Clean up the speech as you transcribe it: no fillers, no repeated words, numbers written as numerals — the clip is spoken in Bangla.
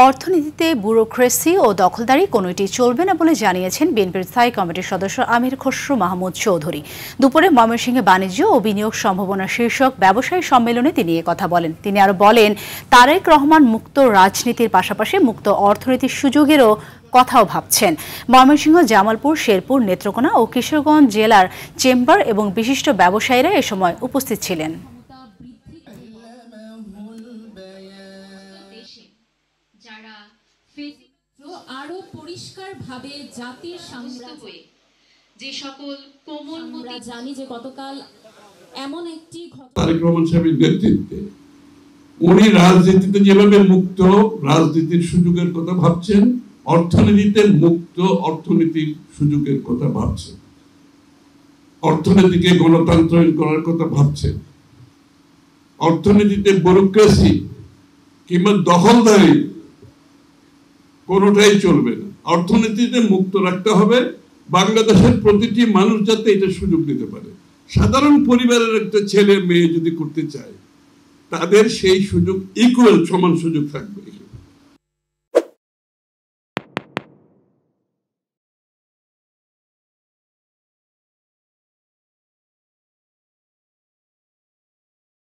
অর্থনীতিতে ব্যুরোক্রেসি ও দখলদারি কোনোটি চলবে না বলে জানিয়েছেন বিএনপির স্থায়ী কমিটির সদস্য আমির খসরু মাহমুদ চৌধুরী। দুপুরে ময়মনসিংহে বাণিজ্য ও বিনিয়োগ সম্ভাবনা শীর্ষক ব্যবসায়ী সম্মেলনে তিনি কথা বলেন। তিনি আরো বলেন, তারেক রহমান মুক্ত রাজনীতির পাশাপাশি মুক্ত অর্থনীতির সুযোগেরও কথাও ভাবছেন। ময়মনসিংহ, জামালপুর, শেরপুর, নেত্রকোনা ও কিশোরগঞ্জ জেলার চেম্বার এবং বিশিষ্ট ব্যবসায়ীরা এ সময় উপস্থিত ছিলেন। আরো পরিষ্কারভাবে জাতির সামনে যে সকল কোমল আমরা জানি যে গতকাল এমন একটি তারেক রহমান সাহেবের নেতৃত্বে উনি রাজনীতিতে যেভাবে মুক্ত রাজনীতির সুযোগের কথা ভাবছেন, অর্থনীতিতে মুক্ত অর্থনীতির সুযোগের কথা ভাবছেন, অর্থনীতিকে গণতান্ত্রিক করার কথা ভাবছেন, অর্থনীতিতে ব্যুরোক্রেসি কিংবা দখলদারি কোনোটাই চলবে না। অর্থনীতিতে মুক্ত রাখতে হবে, বাংলাদেশের প্রতিটি মানুষ যাতে এটা সুযোগ দিতে পারে। সাধারণ পরিবারের একটা ছেলে মেয়ে যদি করতে চায়, তাদের সেই সুযোগ ইকুয়াল সমান সুযোগ থাকবে।